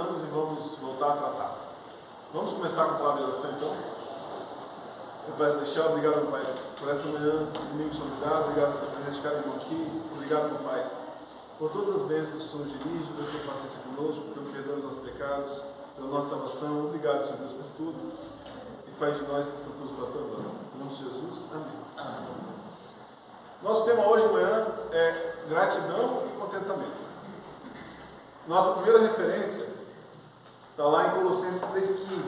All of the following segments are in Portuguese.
terminamos e vamos voltar a tratar. Vamos começar com a palavra de oração então? Eu peço deixar, obrigado, meu Pai, por essa manhã, domingo solidário, obrigado pela presença de cada irmão aqui, obrigado, meu Pai, por todas as bênçãos que o Senhor nos dirige, pela tua paciência conosco, pelo perdão dos nossos pecados, pela nossa salvação. Obrigado, Senhor Deus, por tudo, e faz de nós santos para a tua glória. Em nome de Jesus, amém. Nosso tema hoje de manhã é gratidão e contentamento. Nossa primeira referência está lá em Colossenses 3,15.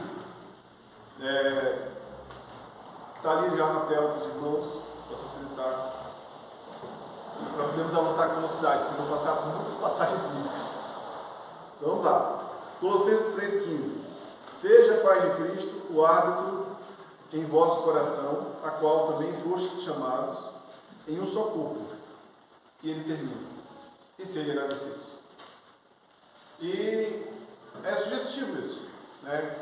Está ali já na tela dos irmãos, para facilitar, para podermos avançar com velocidade, porque vou passar por muitas passagens bíblicas. Então vamos lá. Colossenses 3,15. Seja a paz de Cristo o árbitro em vosso coração, a qual também fostes chamados em um só corpo. E ele termina. E sejam agradecidos. E é sugestivo isso, né?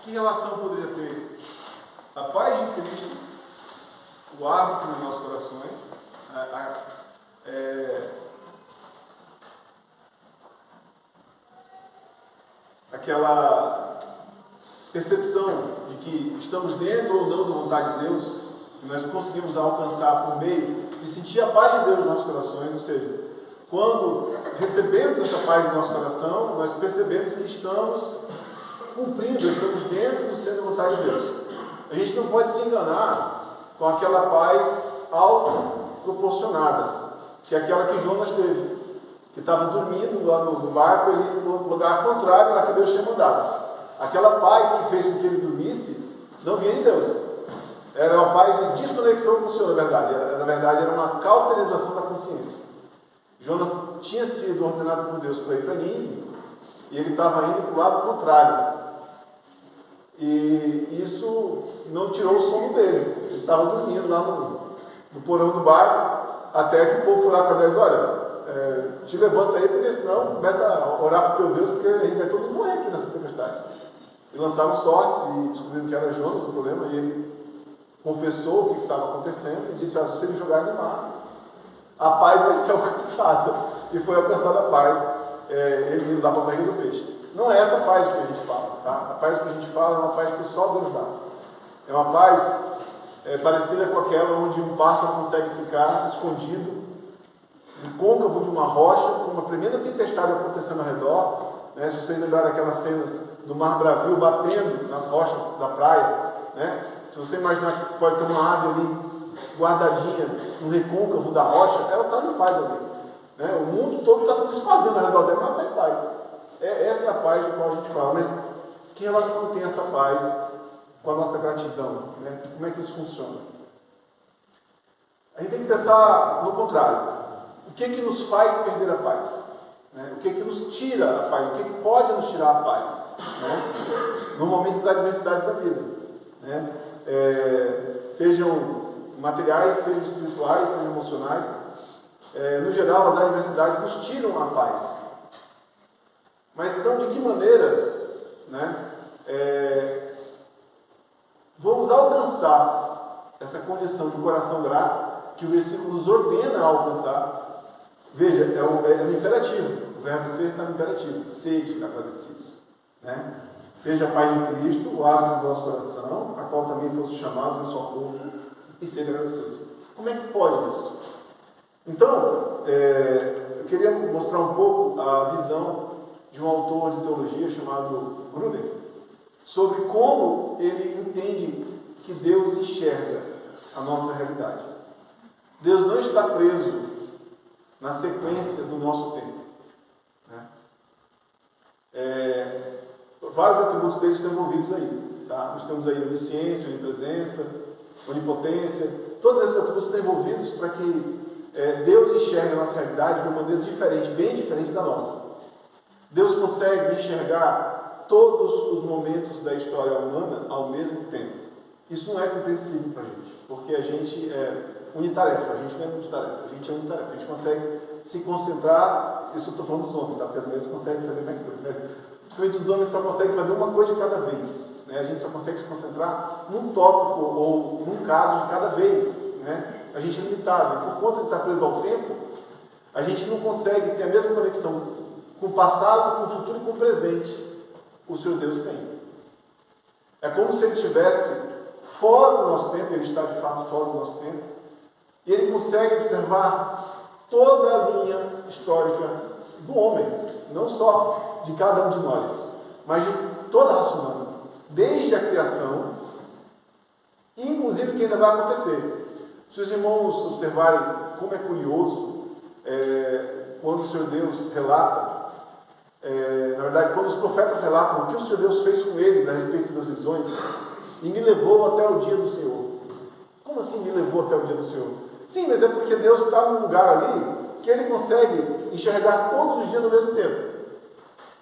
Que relação poderia ter a paz de Cristo, o árbitro em nossos corações, aquela percepção de que estamos dentro ou não da vontade de Deus, que nós conseguimos alcançar por meio de sentir a paz de Deus nos nossos corações, ou seja, quando recebemos essa paz no nosso coração, nós percebemos que estamos cumprindo, estamos dentro do centro da vontade de Deus. A gente não pode se enganar com aquela paz autoproporcionada, que é aquela que Jonas teve, que estava dormindo lá no barco, ele no lugar contrário lá que Deus tinha mandado. Aquela paz que fez com que ele dormisse, não vinha de Deus. Era uma paz de desconexão com o Senhor, na verdade era uma cauterização da consciência. Jonas tinha sido ordenado por Deus para ir para Nínive, e ele estava indo para o lado contrário. E isso não tirou o sono dele. Ele estava dormindo lá no porão do barco, até que o povo foi lá para Deus: olha, te levanta aí, porque senão começa a orar para o teu Deus, porque a gente vai todos morrer aqui nessa tempestade. E lançaram sortes e descobriram que era Jonas o problema, e ele confessou o que estava acontecendo e disse: se você me jogar no mar, a paz vai ser alcançada. E foi alcançada a paz, ele indo lá para a barriga do peixe. Não é essa paz que a gente fala, tá? A paz que a gente fala é uma paz que só Deus dá. É uma paz parecida com aquela onde um pássaro consegue ficar escondido no côncavo de uma rocha, com uma tremenda tempestade acontecendo ao redor, né? Se vocês lembrarem aquelas cenas do mar bravio batendo nas rochas da praia, né? Se você imaginar que pode ter uma ave ali guardadinha no recôncavo da rocha, ela está em paz ali, né? O mundo todo está se desfazendo ao redor dela, mas ela está em paz. Essa é a paz de qual a gente fala. Mas que relação tem essa paz com a nossa gratidão, né? Como é que isso funciona? A gente tem que pensar no contrário. O que nos faz perder a paz? Né? O que nos tira a paz? O que pode nos tirar a paz? Né? No momento das adversidades da vida, né? Sejam materiais, sejam espirituais, sejam emocionais. No geral, as adversidades nos tiram a paz. Mas então, de que maneira, né, vamos alcançar essa condição de coração grato que o versículo nos ordena a alcançar? Veja, é um imperativo. O verbo ser está no imperativo. Sede agradecidos, né? Seja a paz de Cristo, o árbitro do nosso coração, a qual também fosse chamados no só corpo, e ser agradecidos. Como é que pode isso? Então, eu queria mostrar um pouco a visão de um autor de teologia chamado Grudem, sobre como ele entende que Deus enxerga a nossa realidade. Deus não está preso na sequência do nosso tempo, né? Vários atributos dele estão envolvidos aí, tá? Nós temos aí onisciência, onipresença, onipotência, todos esses atributos estão envolvidos para que Deus enxergue a nossa realidade de uma maneira diferente, bem diferente da nossa. Deus consegue enxergar todos os momentos da história humana ao mesmo tempo. Isso não é compreensível para a gente, porque a gente é unitarefa, a gente não é multitarefa, a gente é unitarefa. A gente consegue se concentrar, isso eu estou falando dos homens, tá? Porque as mulheres conseguem fazer mais coisas, mas principalmente os homens só conseguem fazer uma coisa de cada vez, né? A gente só consegue se concentrar num tópico ou num caso de cada vez, né? A gente é limitado, por conta de estar preso ao tempo, a gente não consegue ter a mesma conexão com o passado, com o futuro e com o presente. o Senhor Deus tem. É como se ele estivesse fora do nosso tempo, ele está de fato fora do nosso tempo, e ele consegue observar toda a linha histórica do homem, não só de cada um de nós, mas de toda a raça humana, desde a criação, e inclusive o que ainda vai acontecer. Se os irmãos observarem como é curioso, quando o Senhor Deus relata, na verdade, quando os profetas relatam o que o Senhor Deus fez com eles a respeito das visões, e me levou até o dia do Senhor. Como assim me levou até o dia do Senhor? Sim, mas é porque Deus está num lugar ali que ele consegue enxergar todos os dias ao mesmo tempo.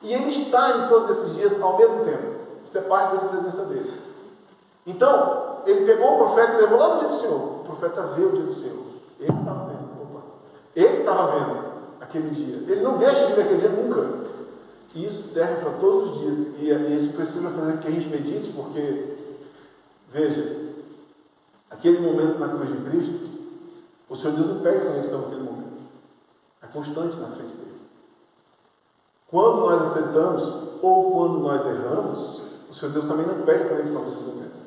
E ele está em todos esses dias ao mesmo tempo. Isso é parte da presença dele. Então, ele pegou o profeta e levou lá no dia do Senhor. O profeta vê o dia do Senhor. Ele estava vendo. Ele estava vendo aquele dia. Ele não deixa de ver aquele dia nunca. E isso serve para todos os dias. E isso precisa fazer que a gente medite, porque, veja, aquele momento na cruz de Cristo, o Senhor Deus não perde a conexão naquele momento. É constante na frente dele. Quando nós aceitamos ou quando nós erramos, o Senhor Deus também não perde a conexão nesses momentos.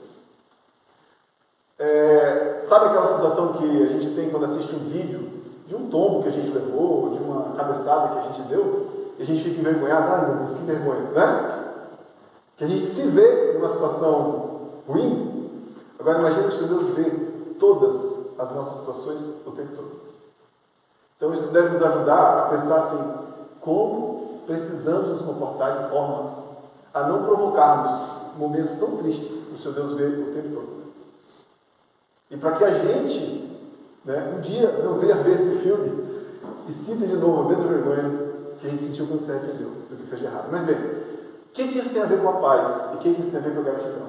Sabe aquela sensação que a gente tem quando assiste um vídeo de um tombo que a gente levou, de uma cabeçada que a gente deu, e a gente fica envergonhado? Ai meu Deus, que vergonha, né? Que a gente se vê numa situação ruim. Agora imagina que o Senhor Deus vê todas as nossas situações o tempo todo. Então isso deve nos ajudar a pensar assim, como precisamos nos comportar de forma a não provocarmos momentos tão tristes que o Senhor Deus vê o tempo todo. E para que a gente, um dia não venha ver esse filme e sinta de novo a mesma vergonha que a gente sentiu quando se arrependeu do que fez de errado. Mas bem, o que isso tem a ver com a paz? E o que isso tem a ver com a gratidão?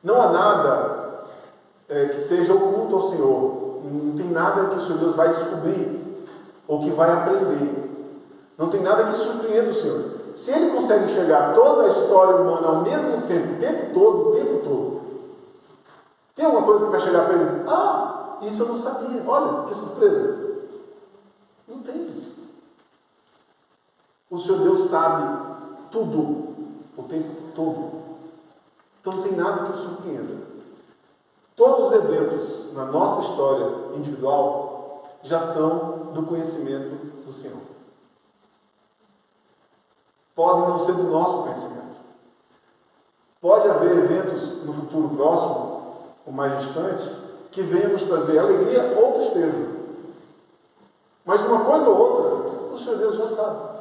Não há nada que seja oculto ao Senhor. Não tem nada que o Senhor Deus vai descobrir ou que vai aprender. Não tem nada que surpreenda o Senhor. Se Ele consegue enxergar toda a história humana ao mesmo tempo, o tempo todo, tem alguma coisa que vai chegar para ele e dizer: ah, isso eu não sabia, olha, que surpresa. Não tem. O Senhor Deus sabe tudo, o tempo todo. Então não tem nada que o surpreenda. Todos os eventos na nossa história individual já são do conhecimento do Senhor. Podem não ser do nosso conhecimento. Pode haver eventos no futuro próximo, ou mais distante, que venham nos trazer alegria ou tristeza. Mas uma coisa ou outra, o Senhor Deus já sabe.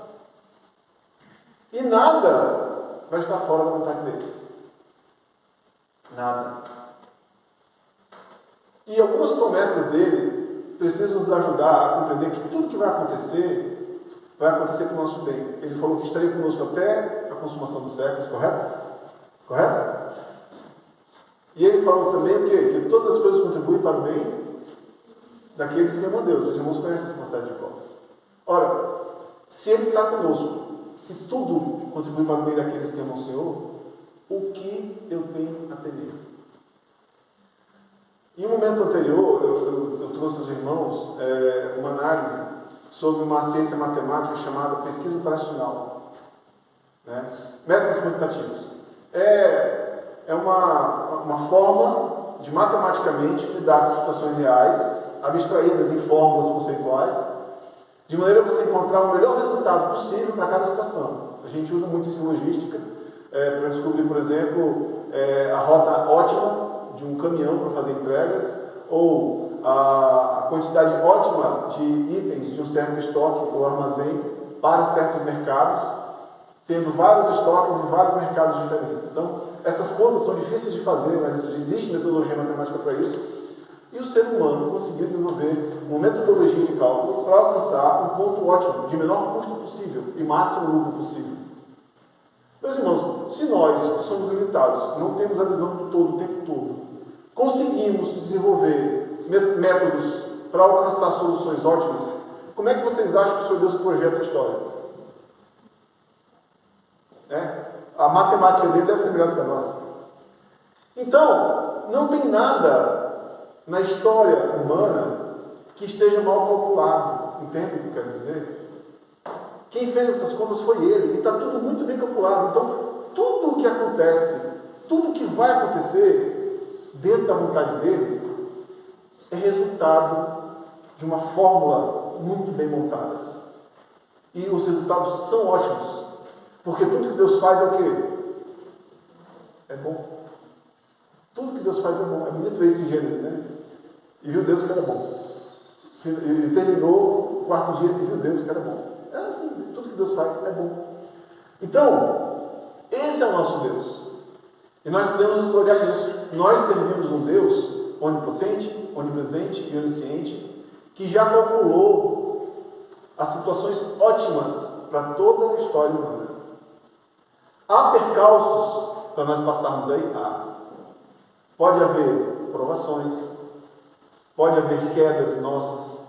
E nada vai estar fora da vontade dele. Nada. E algumas promessas dele precisam nos ajudar a compreender que tudo que vai acontecer para o nosso bem. Ele falou que estaria conosco até a consumação dos séculos, correto? Correto? E ele falou também o quê? Que todas as coisas contribuem para o bem daqueles que amam a Deus. Os irmãos conhecem essa passagem de Paulo. Ora, se ele está conosco e tudo contribui para o bem daqueles que amam o Senhor, o que eu tenho a temer? Em um momento anterior, eu trouxe aos irmãos uma análise sobre uma ciência matemática chamada pesquisa operacional. Métodos quantitativos. É uma forma de matematicamente lidar com situações reais, abstraídas em fórmulas conceituais, de maneira a você encontrar o melhor resultado possível para cada situação. A gente usa muito isso em logística, para descobrir, por exemplo, a rota ótima de um caminhão para fazer entregas, ou a quantidade ótima de itens de um certo estoque ou armazém para certos mercados, tendo vários estoques em vários mercados diferentes. Então, essas contas são difíceis de fazer, mas existe metodologia matemática para isso. E o ser humano conseguiu desenvolver uma metodologia de cálculo para alcançar um ponto ótimo, de menor custo possível e máximo lucro possível. Meus irmãos, se nós, que somos limitados, não temos a visão do todo o tempo todo, conseguimos desenvolver métodos para alcançar soluções ótimas, como é que vocês acham que o Senhor Deus projeta a história? A matemática dele deve ser melhor do que a nossa. Então, não tem nada na história humana que esteja mal calculado. Entende o que eu quero dizer? Quem fez essas contas foi ele. E está tudo muito bem calculado. Então, que acontece, tudo que vai acontecer dentro da vontade dele é resultado de uma fórmula muito bem montada. E os resultados são ótimos, porque tudo que Deus faz é o quê? É bom. Tudo que Deus faz é bom. É bonito ver isso em Gênesis, né? E viu Deus que era bom. E terminou o quarto dia e viu Deus que era bom. É assim, tudo que Deus faz é bom. Então, esse é o nosso Deus. E nós podemos nos gloriar nisso. Nós servimos um Deus onipotente, onipresente e onisciente, que já calculou as situações ótimas para toda a história humana. Há percalços para nós passarmos aí? Pode haver provações, pode haver quedas nossas,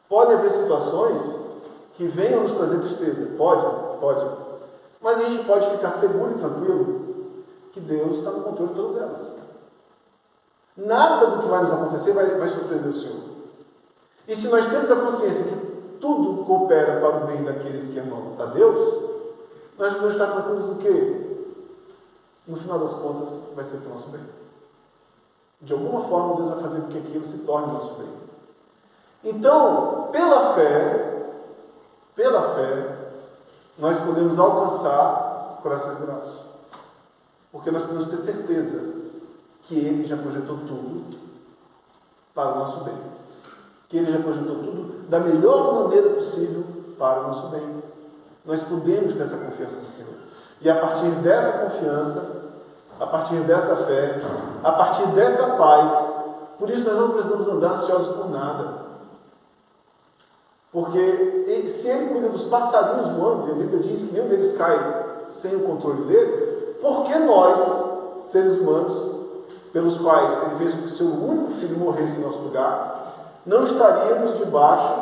pode haver situações que venham nos trazer tristeza. Pode. Mas a gente pode ficar seguro e tranquilo que Deus está no controle de todas elas. Nada do que vai nos acontecer vai surpreender o Senhor. E se nós temos a consciência que tudo coopera para o bem daqueles que amam a Deus, nós podemos estar tranquilos do que, no final das contas, vai ser para o nosso bem. De alguma forma, Deus vai fazer com que aquilo se torne nosso bem. Então, pela fé, nós podemos alcançar corações gratos. Porque nós podemos ter certeza que Ele já projetou tudo para o nosso bem. Que Ele já projetou tudo da melhor maneira possível para o nosso bem. Nós podemos ter essa confiança no Senhor. E a partir dessa confiança, a partir dessa fé, a partir dessa paz, por isso nós não precisamos andar ansiosos por nada. Porque se Ele cuida dos passarinhos voando, e a Bíblia diz que nenhum deles cai sem o controle dele, por que nós, seres humanos, pelos quais Ele fez com que o seu único filho morresse em nosso lugar, não estaríamos debaixo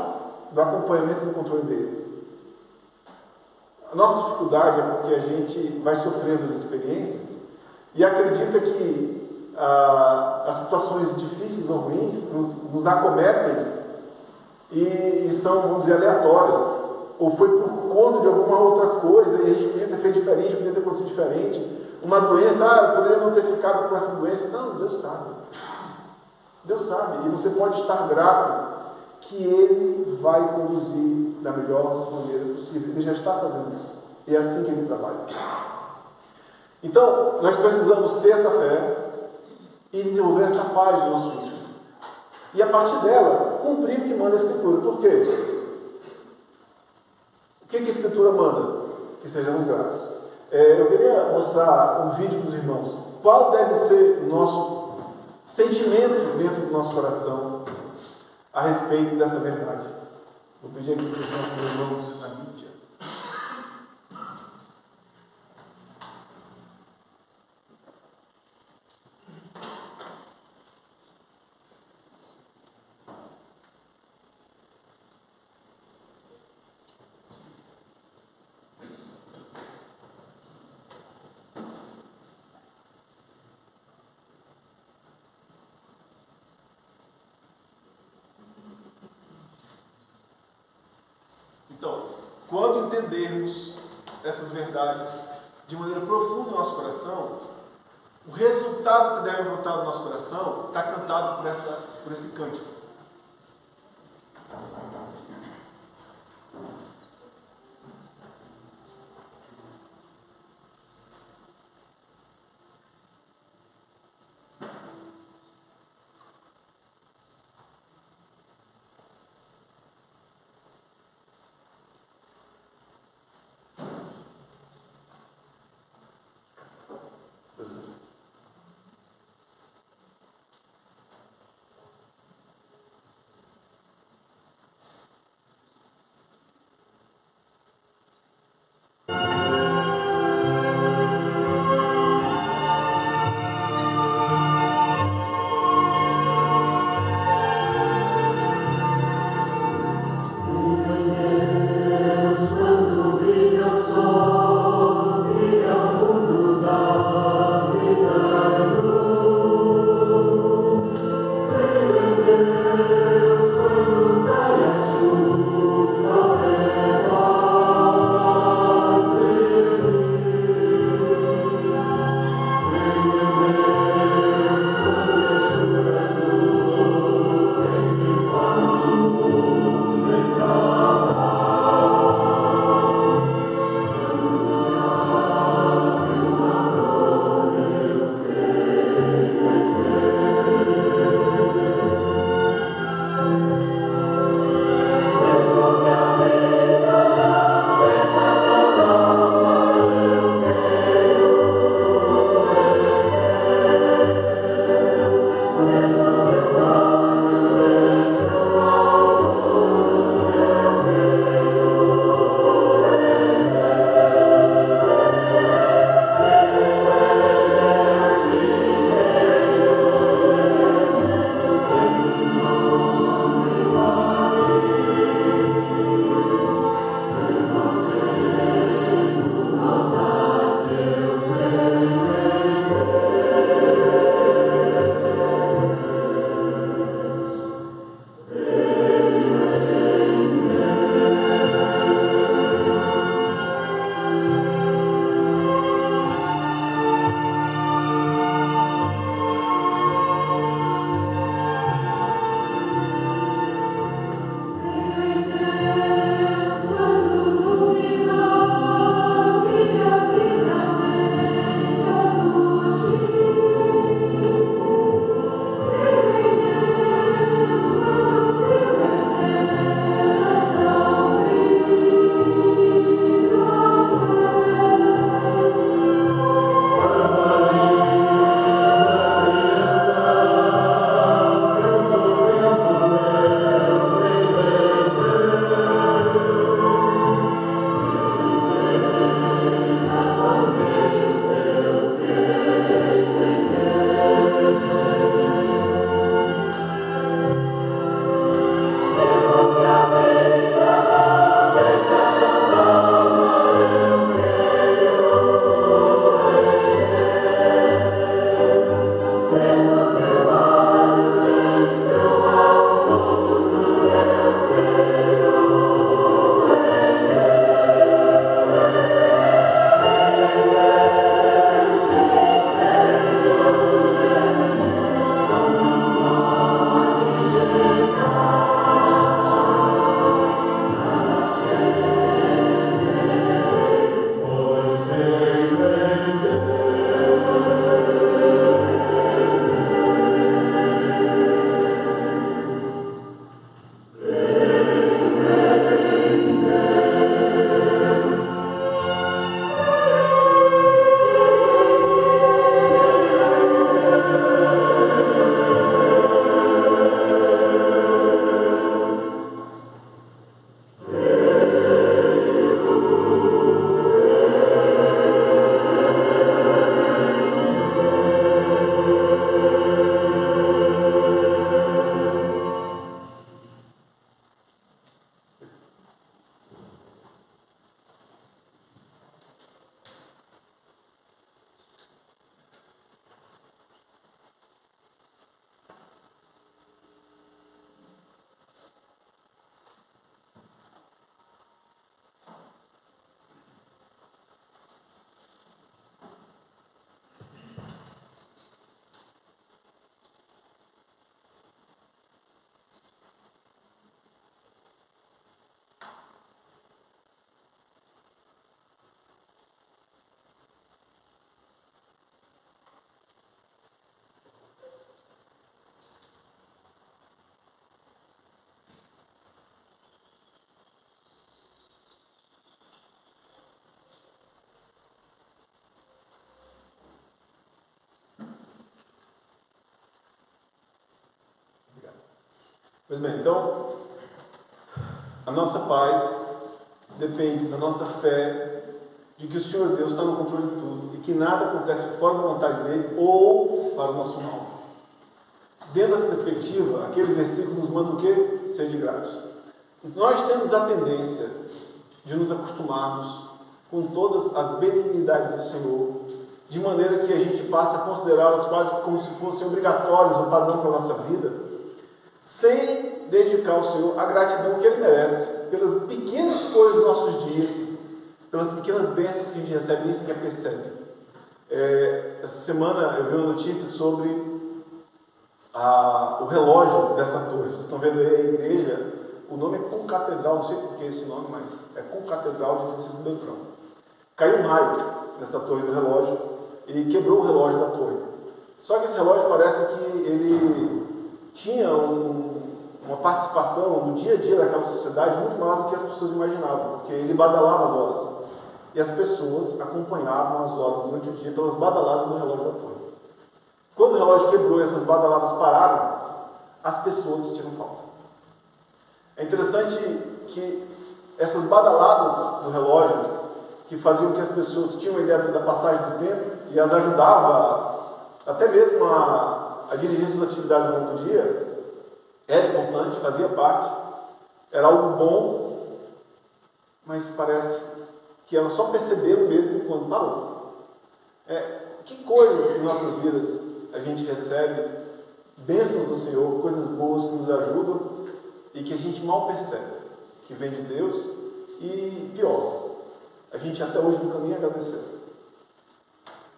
do acompanhamento e do controle dele? A nossa dificuldade é porque a gente vai sofrendo as experiências e acredita que as situações difíceis ou ruins nos acometem e são, vamos dizer, aleatórias. Ou foi por conta de alguma outra coisa e a gente podia ter feito diferente, podia ter acontecido diferente. Uma doença, eu poderia não ter ficado com essa doença. Não, Deus sabe. Deus sabe. E você pode estar grato que Ele vai conduzir da melhor maneira possível. Ele já está fazendo isso. E é assim que Ele trabalha. Então, nós precisamos ter essa fé e desenvolver essa paz no nosso íntimo. E a partir dela, cumprir o que manda a Escritura. Por quê? O que a Escritura manda? Que sejamos gratos. Eu queria mostrar um vídeo para os irmãos. Qual deve ser o nosso sentimento dentro do nosso coração a respeito dessa verdade? Vou pedir aqui para os nossos irmãos na mídia. Então, quando entendermos essas verdades de maneira profunda no nosso coração, o resultado que deve brotar do nosso coração está cantado por esse cântico. Pois bem, então, a nossa paz depende da nossa fé de que o Senhor Deus está no controle de tudo e que nada acontece fora da vontade dele ou para o nosso mal. Dentro dessa perspectiva, aquele versículo nos manda o quê? Sede gratos. Nós temos a tendência de nos acostumarmos com todas as benignidades do Senhor, de maneira que a gente passa a considerá-las quase como se fossem obrigatórias ou padrão para a nossa vida, sem dedicar ao Senhor a gratidão que Ele merece pelas pequenas coisas dos nossos dias, pelas pequenas bênçãos que a gente recebe e sequer percebe. Essa semana eu vi uma notícia sobre o relógio dessa torre. Vocês estão vendo aí a igreja, o nome é Concatedral, não sei por que esse nome, mas é Concatedral de Francisco Beltrão. Caiu um raio nessa torre do relógio e quebrou o relógio da torre. Só que esse relógio parece que ele tinha uma participação no dia a dia daquela sociedade muito maior do que as pessoas imaginavam, porque ele badalava as horas. E as pessoas acompanhavam as horas durante o dia pelas badaladas do relógio da torre. Quando o relógio quebrou e essas badaladas pararam, as pessoas sentiram falta. É interessante que essas badaladas do relógio, que faziam que as pessoas tinham a ideia da passagem do tempo e as ajudava até mesmo a dirigir suas atividades ao longo do dia, era importante, fazia parte, era algo bom, mas parece que elas só perceberam mesmo quando parou. Que coisas em nossas vidas a gente recebe, bênçãos do Senhor, coisas boas que nos ajudam e que a gente mal percebe, que vem de Deus, e pior, a gente até hoje nunca nem agradeceu.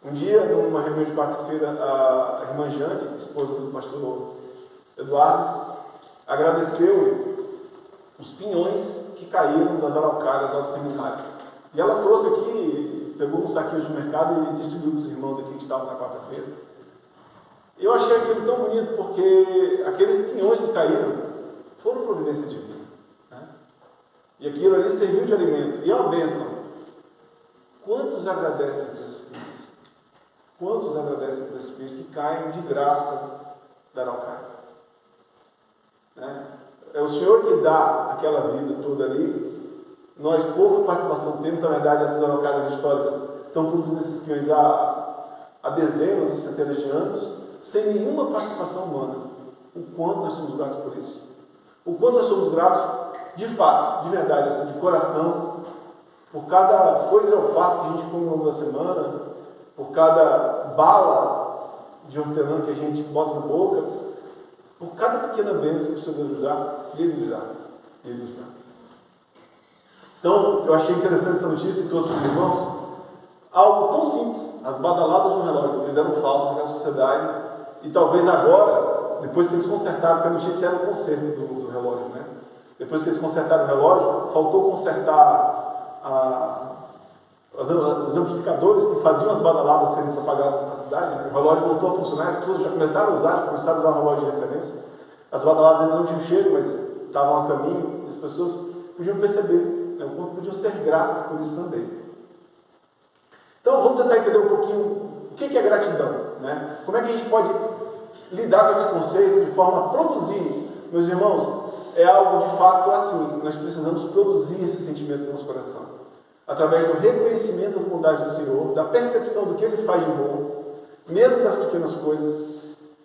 Um dia, numa reunião de quarta-feira, a irmã Jane, esposa do pastor Eduardo, agradeceu os pinhões que caíram das araucárias lá do seminário. E ela trouxe aqui, pegou um saquinho do mercado e distribuiu para os irmãos aqui que estavam na quarta-feira. Eu achei aquilo tão bonito porque aqueles pinhões que caíram foram providência divina, né? E aquilo ali serviu de alimento. E é uma bênção. Quantos agradecem por esses pinhões? Quantos agradecem por esses pinhões que caem de graça da araucária? Né? É o Senhor que dá aquela vida toda ali. Nós, pouca participação temos, na verdade, essas araucárias históricas estão produzindo esses pinhões há dezenas e centenas de anos, sem nenhuma participação humana. O quanto nós somos gratos por isso. O quanto nós somos gratos, de fato, de verdade, assim, de coração, por cada folha de alface que a gente come ao longo da semana, por cada bala de hortelã que a gente bota na boca, por cada pequena bênção que o Senhor nos dá, Ele nos dá. Ele nos dá. Então, eu achei interessante essa notícia e trouxe para os irmãos algo tão simples. As badaladas do relógio fizeram falta naquela sociedade e talvez agora, depois que eles consertaram, porque a notícia era o conserto do relógio, né? Depois que eles consertaram o relógio, faltou consertar os amplificadores que faziam as badaladas serem propagadas na cidade. Né? O relógio voltou a funcionar, as pessoas já começaram a usar o relógio de referência. As badaladas ainda não tinham cheiro, mas estavam a caminho, e as pessoas podiam perceber, né? O quanto podiam ser gratas por isso também. Então, vamos tentar entender um pouquinho o que é gratidão, né? Como é que a gente pode lidar com esse conceito de forma a produzir. Meus irmãos, é algo de fato assim, nós precisamos produzir esse sentimento no nosso coração, através do reconhecimento das bondades do Senhor, da percepção do que Ele faz de bom, mesmo das pequenas coisas,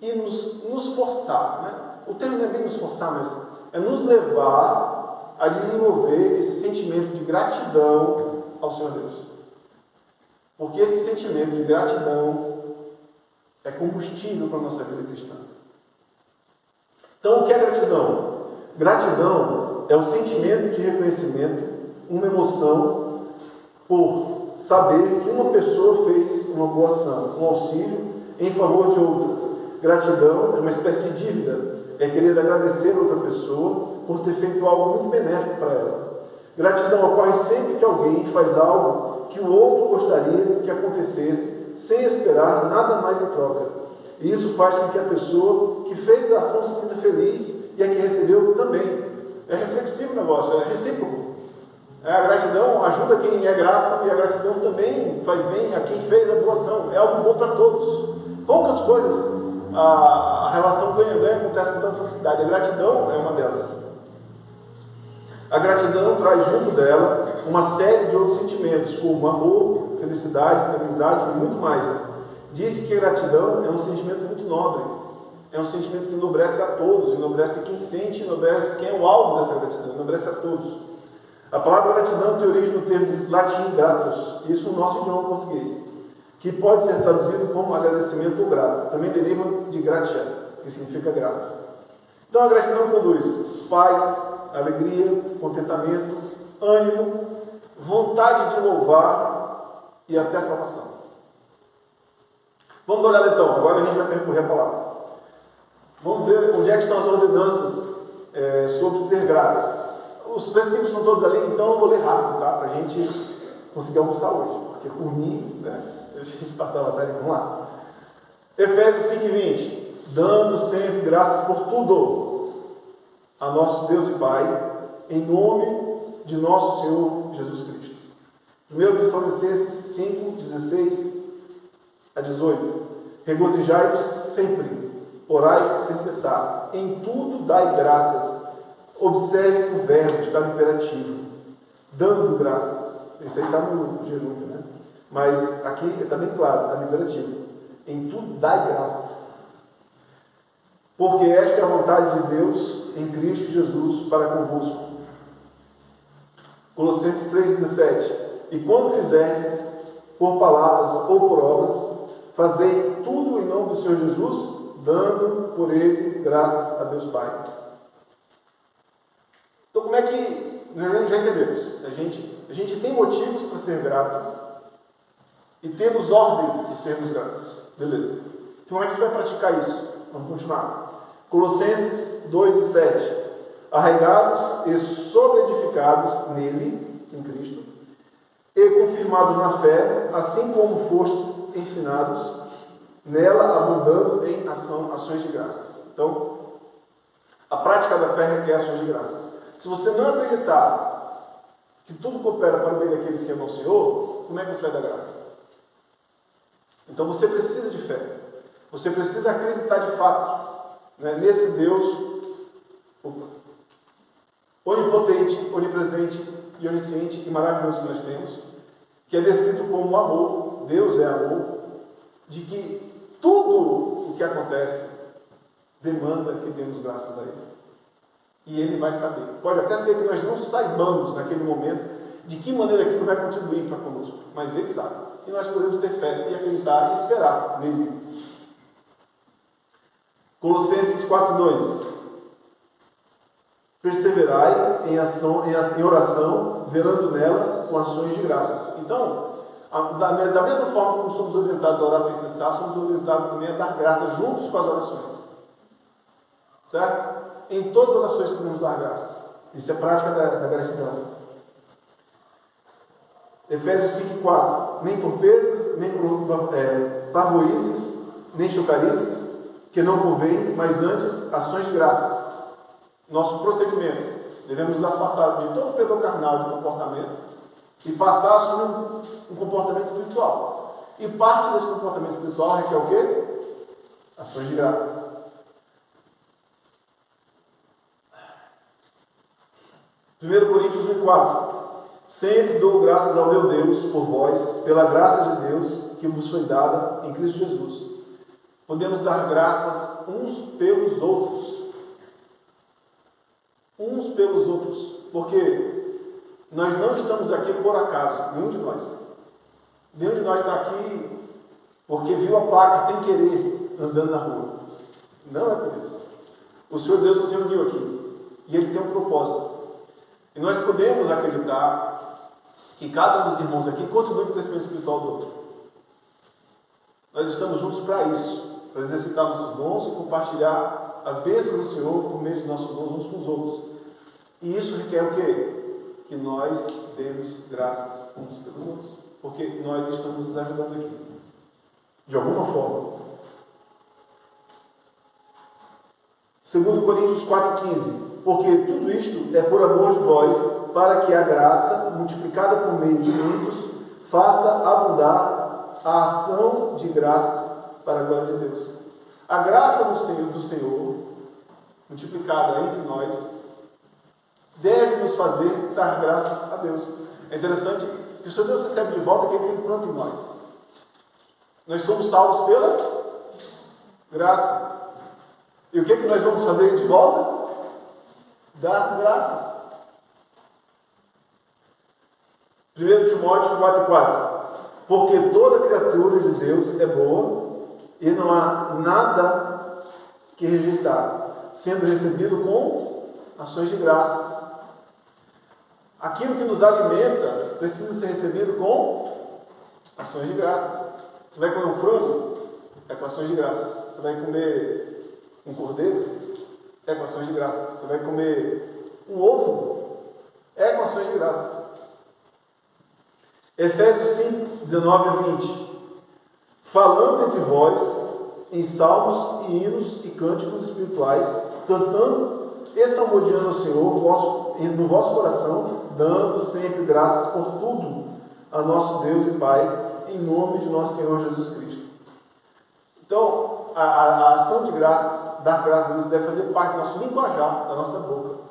e nos forçar, né? O termo não é bem nos forçar, mas é nos levar a desenvolver esse sentimento de gratidão ao Senhor Deus. Porque esse sentimento de gratidão é combustível para a nossa vida cristã. Então, o que é gratidão? Gratidão é o sentimento de reconhecimento, uma emoção por saber que uma pessoa fez uma boa ação, um auxílio em favor de outra. Gratidão é uma espécie de dívida, é querer agradecer a outra pessoa por ter feito algo muito benéfico para ela. Gratidão ocorre sempre que alguém faz algo que o outro gostaria que acontecesse, sem esperar nada mais em troca. E isso faz com que a pessoa que fez a ação se sinta feliz e a que recebeu também. É reflexivo o negócio, é recíproco. A gratidão ajuda quem é grato e a gratidão também faz bem a quem fez a boa ação. É algo bom para todos. Poucas coisas a relação ganha-ganha acontece com tanta facilidade. A gratidão é uma delas. A gratidão traz junto dela uma série de outros sentimentos, como amor, felicidade, amizade e muito mais. Diz que a gratidão é um sentimento muito nobre, é um sentimento que enobrece a todos, enobrece quem sente, enobrece quem é o alvo dessa gratidão, enobrece a todos. A palavra gratidão tem origem no termo latim gratus, isso no nosso idioma português, que pode ser traduzido como agradecimento ou grato, também deriva de gratia, que significa graça. Então a gratidão produz paz, alegria, contentamento, ânimo, vontade de louvar e até salvação. Vamos dar uma olhada então, agora a gente vai percorrer a palavra. Vamos ver onde é que estão as ordenanças sobre ser grato. Os versículos estão todos ali, então eu vou ler rápido, tá? Para a gente conseguir almoçar hoje, porque por mim, né, a gente passava a tarde. Vamos lá. Efésios 5:20, dando sempre graças por tudo a nosso Deus e Pai, em nome de nosso Senhor Jesus Cristo. 1 Tessalonicenses 5:16 a 18, regozijai-vos sempre, orai sem cessar, em tudo dai graças. Observe o verbo, está no imperativo, dando graças. Isso aí está no gerúndio, né? Mas aqui está bem claro, está no imperativo. Em tudo dai graças. Porque esta é a vontade de Deus em Cristo Jesus para convosco. Colossenses 3,17. E quando fizerdes, por palavras ou por obras, fazei tudo em nome do Senhor Jesus, dando por Ele graças a Deus Pai. Então, como é que nós já entendemos? A gente tem motivos para ser grato e temos ordem de sermos gratos. Beleza. Então, como é que a gente vai praticar isso? Vamos continuar. Colossenses 2:7. Arraigados e sobreedificados nele, em Cristo, e confirmados na fé, assim como fostes ensinados, nela abundando em ações de graças. Então, a prática da fé requer ações de graças. Se você não acreditar que tudo coopera para o bem daqueles que amam o Senhor, como é que você vai dar graças? Então você precisa de fé. Você precisa acreditar de fato, né, nesse Deus onipotente, onipresente e onisciente e maravilhoso que nós temos, que é descrito como amor. Deus é amor, de que tudo o que acontece demanda que demos graças a Ele. E Ele vai saber. Pode até ser que nós não saibamos naquele momento de que maneira aquilo vai contribuir para conosco, mas Ele sabe. E nós podemos ter fé e acreditar e esperar nele. Colossenses 4:2. Perseverai em oração, velando nela com ações de graças. Então, da mesma forma como somos orientados a orar sem cessar, somos orientados também a dar graças juntos com as orações. Certo? Em todas as orações podemos dar graças. Isso é prática da gratidão. Efésios 5:4. Nem torpezas, nem parvoíces, nem chocarices, que não convém, mas antes ações de graças. Nosso procedimento. Devemos nos afastar de todo o pecado carnal de comportamento e passar a assumir um comportamento espiritual. E parte desse comportamento espiritual requer o quê? Ações de graças. 1 Coríntios 1:4. Sempre dou graças ao meu Deus por vós, pela graça de Deus que vos foi dada em Cristo Jesus. Podemos dar graças uns pelos outros. Uns pelos outros. Porque nós não estamos aqui por acaso, nenhum de nós. Nenhum de nós está aqui porque viu a placa sem querer andando na rua. Não é por isso. O Senhor Deus nos reuniu aqui. E Ele tem um propósito. E nós podemos acreditar que cada um dos irmãos aqui contribui para o crescimento espiritual do outro. Nós estamos juntos para isso, para exercitar nossos dons e compartilhar as bênçãos do Senhor por meio dos nossos dons uns com os outros. E isso requer o quê? Que nós demos graças uns pelos outros, porque nós estamos nos ajudando aqui, de alguma forma. 2 Coríntios 4:15. Porque tudo isto é por amor de vós, para que a graça, multiplicada por meio de muitos, faça abundar a ação de graças para a glória de Deus. A graça do Senhor, multiplicada entre nós, deve nos fazer dar graças a Deus. É interessante que o Senhor Deus recebe de volta aquilo que Ele planta em nós. Nós somos salvos pela graça. E o que nós vamos fazer de volta? Dar graças. 1 Timóteo 4,4. Porque toda criatura de Deus é boa e não há nada que rejeitar, sendo recebido com ações de graças. Aquilo que nos alimenta precisa ser recebido com ações de graças. Você vai comer um frango? É com ações de graças. Você vai comer um cordeiro? É com ações de graças. Você vai comer um ovo? É com ações de graças. Efésios 5, 19 a 20. Falando entre vós em salmos e hinos e cânticos espirituais, cantando e salmodiando ao Senhor no vosso coração, dando sempre graças por tudo a nosso Deus e Pai, em nome de nosso Senhor Jesus Cristo. Então, a ação de graças, dar graças a Deus, deve fazer parte do nosso linguajar, da nossa boca.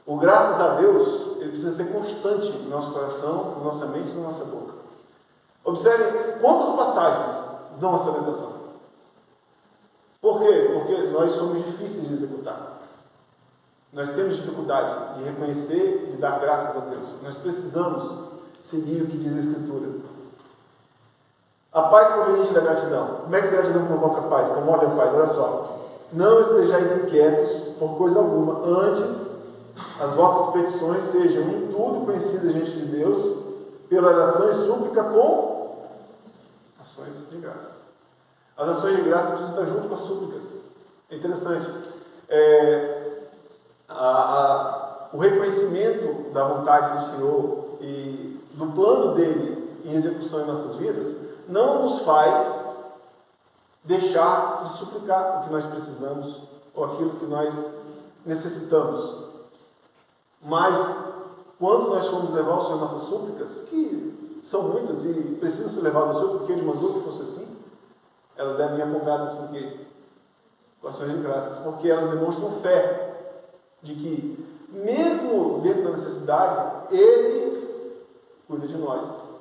O graças a Deus, ele precisa ser constante no nosso coração, na nossa mente e na nossa boca. Observe quantas passagens dão essa orientação. Por quê? Porque nós somos difíceis de executar. Nós temos dificuldade de reconhecer, de dar graças a Deus. Nós precisamos seguir o que diz a Escritura. A paz proveniente da gratidão. Como é que a gratidão provoca a paz? Promove a paz. Olha só. Não estejais inquietos por coisa alguma. Antes, as vossas petições sejam em tudo conhecidas diante de Deus, pela oração e súplica com ações de graça. As ações de graça precisam estar junto com as súplicas. É interessante. O reconhecimento da vontade do Senhor e do plano dele em execução em nossas vidas não nos faz deixar de suplicar o que nós precisamos ou aquilo que nós necessitamos. Mas, quando nós formos levar ao Senhor nossas súplicas, que são muitas e precisam ser levadas ao Senhor porque Ele mandou que fosse assim, elas devem vir acompanhadas com quê? Com ações de graças, porque elas demonstram fé de que, mesmo dentro da necessidade, Ele cuida de nós.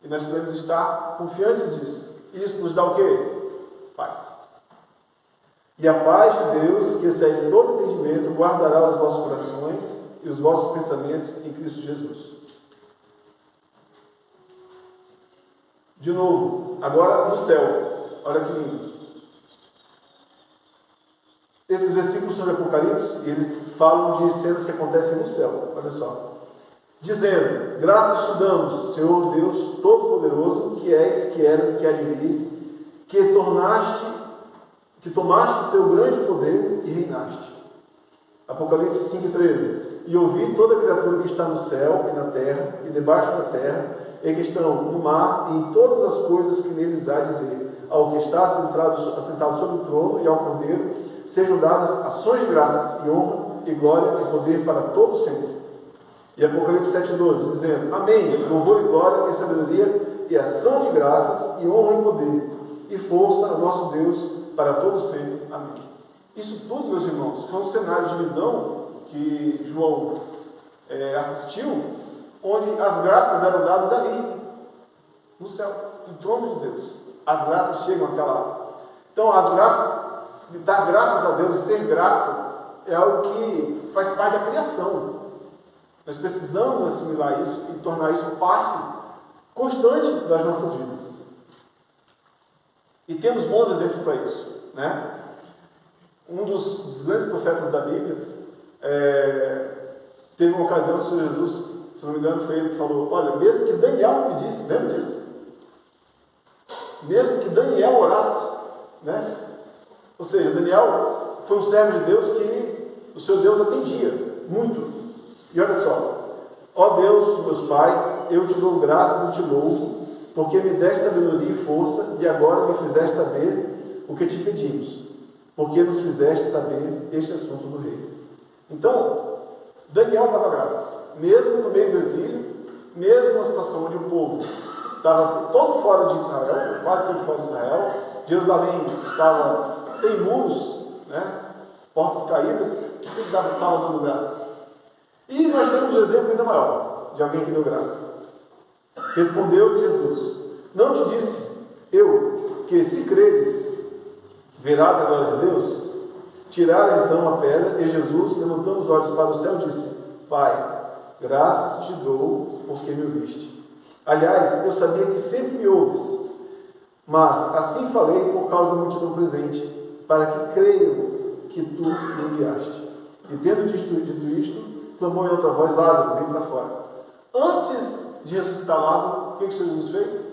E nós podemos estar confiantes disso. E isso nos dá o quê? Paz. E a paz de Deus, que excede todo entendimento, guardará os vossos corações e os vossos pensamentos em Cristo Jesus. De novo, agora no céu. Olha que lindo. Esses versículos são de Apocalipse e eles falam de cenas que acontecem no céu. Olha só. Dizendo: graças te damos, Senhor Deus Todo-Poderoso, que és, que eras, que há de vir, que tomaste o teu grande poder e reinaste. Apocalipse 5,13. E ouvi toda criatura que está no céu e na terra, e debaixo da terra, e que estão no mar, e em todas as coisas que neles há dizer, ao que está assentado sobre o trono e ao Cordeiro, sejam dadas ações de graças, e honra, e glória, e poder para todos sempre. E Apocalipse 7,12, dizendo: amém, louvor e glória, e sabedoria, e ação de graças, e honra e poder, e força ao nosso Deus para todos sempre. Amém. Isso tudo, meus irmãos, foi um cenário de visão que João assistiu, onde as graças eram dadas ali, no céu, no trono de Deus. As graças chegam até lá. Então, as graças, dar graças a Deus e ser grato, é algo que faz parte da criação. Nós precisamos assimilar isso e tornar isso parte constante das nossas vidas. E temos bons exemplos para isso, né? Um dos grandes profetas da Bíblia teve uma ocasião que o Senhor Jesus, se não me engano, foi ele que falou: olha, mesmo que Daniel pedisse, lembra disso? Mesmo que Daniel orasse, né? Ou seja, Daniel foi um servo de Deus que o seu Deus atendia muito. E olha só: ó Deus, meus pais, eu te dou graças e te louvo, porque me deste sabedoria e força, e agora me fizeste saber o que te pedimos, porque nos fizeste saber este assunto do rei. Então, Daniel dava graças, mesmo no meio do exílio, mesmo na situação onde o povo estava todo fora de Israel, quase todo fora de Israel. Jerusalém estava sem muros, né? Portas caídas, tudo estava dando graças. E nós temos um exemplo ainda maior de alguém que deu graças. Respondeu Jesus: não te disse eu que, se creres, verás a glória de Deus? Tiraram então a pedra, e Jesus, levantando os olhos para o céu, disse: Pai, graças te dou porque me ouviste. Aliás, eu sabia que sempre me ouves, mas assim falei por causa da multidão presente, para que creiam que tu me enviaste. E tendo dito isto, clamou em outra voz: Lázaro, vem para fora. Antes de ressuscitar Lázaro, o que Jesus fez?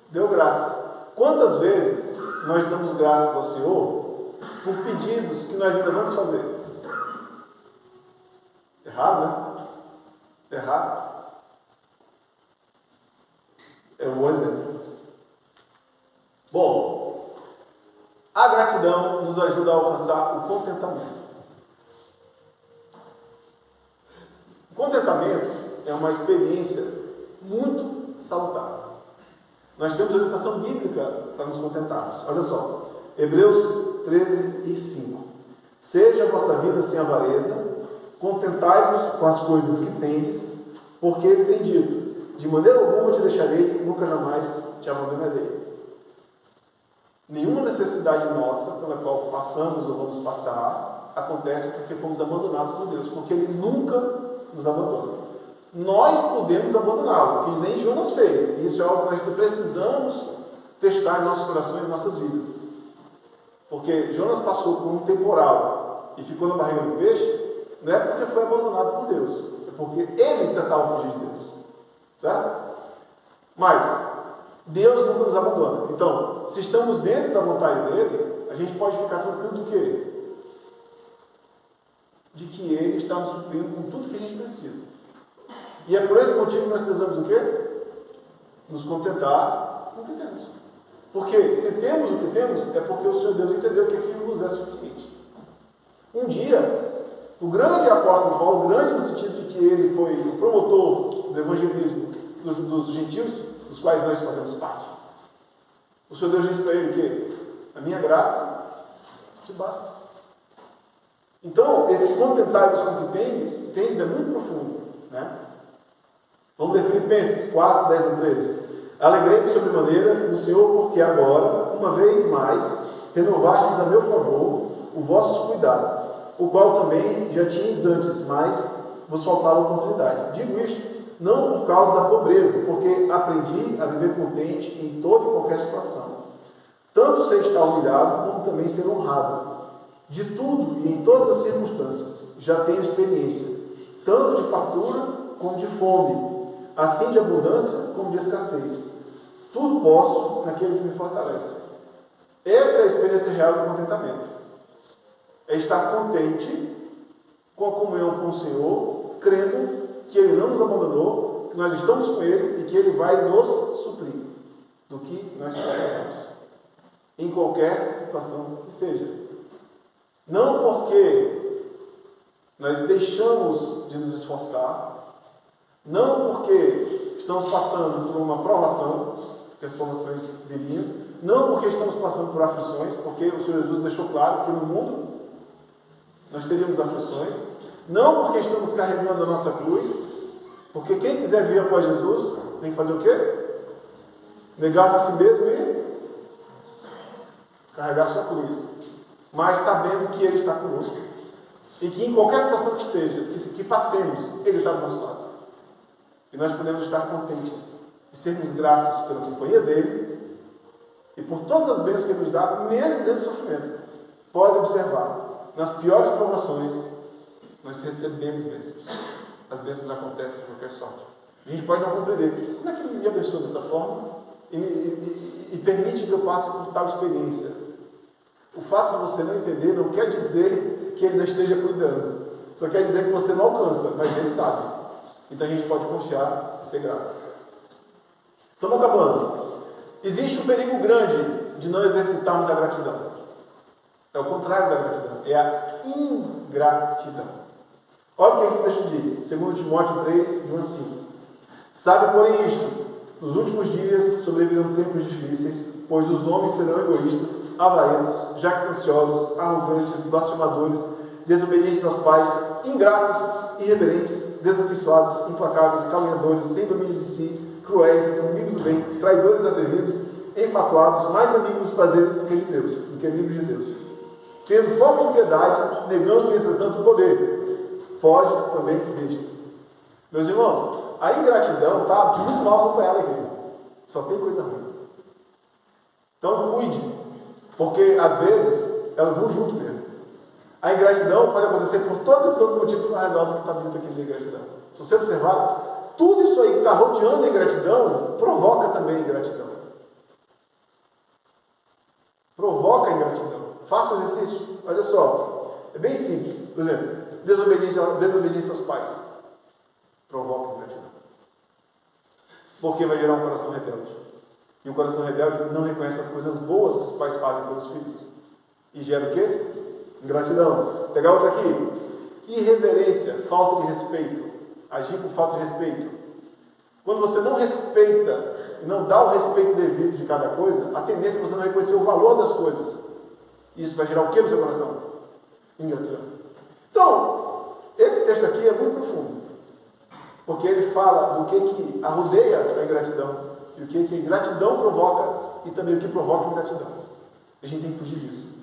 Deu graças. Quantas vezes nós damos graças ao Senhor por pedidos que nós ainda vamos fazer? Errado, né? Errado. É um bom exemplo. Bom, a gratidão nos ajuda a alcançar o contentamento. O contentamento é uma experiência muito salutar. Nós temos orientação bíblica para nos contentarmos. Olha só, Hebreus 13 e 5. Seja a vossa vida sem avareza, contentai-vos com as coisas que tendes, porque ele tem dito: de maneira alguma te deixarei, nunca jamais te abandonarei. Nenhuma necessidade nossa pela qual passamos ou vamos passar acontece porque fomos abandonados por Deus, porque Ele nunca nos abandona. Nós podemos abandoná-lo, que nem Jonas fez. Isso é algo que nós precisamos testar em nossos corações e em nossas vidas. Porque Jonas passou por um temporal e ficou na barriga do peixe, não é porque foi abandonado por Deus, é porque ele tentava fugir de Deus. Certo? Mas Deus nunca nos abandona. Então, se estamos dentro da vontade dele, a gente pode ficar tranquilo do quê? De que ele está nos suprindo com tudo que a gente precisa. E é por esse motivo que nós precisamos o quê? Nos contentar com o que temos. Porque se temos o que temos, é porque o Senhor Deus entendeu que aquilo nos é suficiente. Um dia, o grande apóstolo Paulo, grande no sentido de que ele foi o promotor do evangelismo dos gentios, dos quais nós fazemos parte. O Senhor Deus disse para ele que a minha graça te basta. Então, esse contentar-vos com o que tens é muito profundo, né? Vamos ler Filipenses 4, 10 a 13. Alegrei-me sobremaneira no Senhor, porque agora, uma vez mais, renovastes a meu favor o vosso cuidado, o qual também já tinhas antes, mas vos faltava oportunidade. Digo isto não por causa da pobreza, porque aprendi a viver contente em toda e qualquer situação. Tanto sei estar humilhado, como também ser honrado. De tudo e em todas as circunstâncias, já tenho experiência, tanto de fartura como de fome, assim de abundância como de escassez. Tudo posso naquele que me fortalece. Essa é a experiência real do contentamento. É estar contente com a comunhão com o Senhor, crendo que Ele não nos abandonou, que nós estamos com Ele e que Ele vai nos suprir do que nós precisamos, em qualquer situação que seja. Não porque nós deixamos de nos esforçar, não porque estamos passando por uma provação, que as provações viriam, não porque estamos passando por aflições, porque o Senhor Jesus deixou claro que no mundo nós teríamos aflições, não porque estamos carregando a nossa cruz, porque quem quiser vir após Jesus tem que fazer o quê? Negar-se a si mesmo e carregar a sua cruz, mas sabendo que Ele está conosco e que em qualquer situação que esteja, que passemos, Ele está do nosso lado. E nós podemos estar contentes e sermos gratos pela companhia dEle e por todas as bênçãos que Ele nos dá, mesmo dentro do sofrimento. Pode observar, nas piores provações, nós recebemos bênçãos. As bênçãos acontecem de qualquer sorte. A gente pode não compreender. Como é que Ele me abençoa dessa forma e permite que eu passe por tal experiência? O fato de você não entender não quer dizer que Ele não esteja cuidando. Só quer dizer que você não alcança, mas Ele sabe. Então a gente pode confiar e ser grato. Estamos acabando. Existe um perigo grande de não exercitarmos a gratidão. É o contrário da gratidão. É a ingratidão. Olha o que esse texto diz. 2 Timóteo 3, de 1 a 5. Sabe, porém, isto, Nos últimos dias sobrevirão tempos difíceis, pois os homens serão egoístas, avarentos, jactanciosos, arrogantes, blasfemadores, desobedientes aos pais, ingratos, irreverentes, desafeiçoados, implacáveis, caluniadores, sem domínio de si, cruéis, inimigos do bem, traidores atrevidos, enfatuados, mais amigos dos prazeres do que de Deus, do que amigos de Deus. Tendo fome e piedade, negando, entretanto, o poder. Foge também destes. Meus irmãos, a ingratidão está muito mal acompanhada aqui. Só tem coisa ruim. Então, cuide, porque às vezes elas vão junto mesmo. A ingratidão pode acontecer por todos esses outros motivos ao redor do que está dito aqui de ingratidão. Se você observar, tudo isso aí que está rodeando a ingratidão provoca também a ingratidão. Provoca a ingratidão. Faça o exercício. Olha só, é bem simples. Por exemplo, desobediência aos pais provoca ingratidão. Porque vai gerar um coração rebelde. E o coração rebelde não reconhece as coisas boas que os pais fazem pelos filhos. E gera o quê? Ingratidão. Pegar outra aqui. Irreverência, falta de respeito. Agir com falta de respeito. Quando você não respeita e não dá o respeito devido de cada coisa, a tendência é você não reconhecer o valor das coisas. Isso vai gerar o que no seu coração? Ingratidão. Então, esse texto aqui é muito profundo. Porque ele fala do que arrodeia a ingratidão. E o que a ingratidão provoca. E também o que provoca a ingratidão. A gente tem que fugir disso.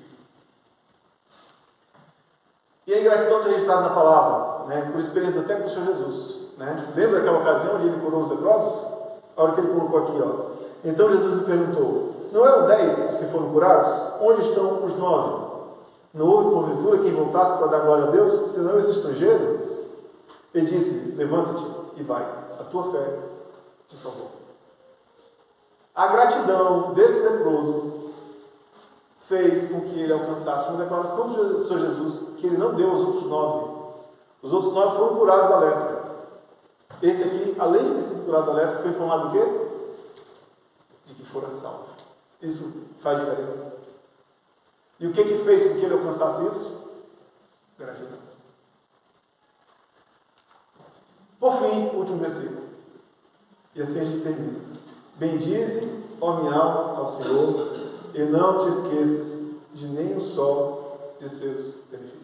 E a ingratidão está registrada na palavra, né, por experiência até com o Senhor Jesus. Né? Lembra daquela ocasião onde ele curou os leprosos? A hora que ele colocou aqui, ó. Então Jesus lhe perguntou: não eram 10 os que foram curados? Onde estão os 9? Não houve porventura quem voltasse para dar glória a Deus, senão esse estrangeiro? Ele disse: levanta-te e vai, a tua fé te salvou. A gratidão desse leproso fez com que ele alcançasse uma declaração do Senhor Jesus que ele não deu aos outros 9. Os outros 9 foram curados da lepra. Esse aqui, além de ter sido curado da lepra, foi informado do quê? De que fora salvo. Isso faz diferença. E o que fez com que ele alcançasse isso? Gratidão. Por fim, último versículo. E assim a gente termina. Bendize, ó minha alma, ao Senhor, e não te esqueças de nenhum só de seus benefícios.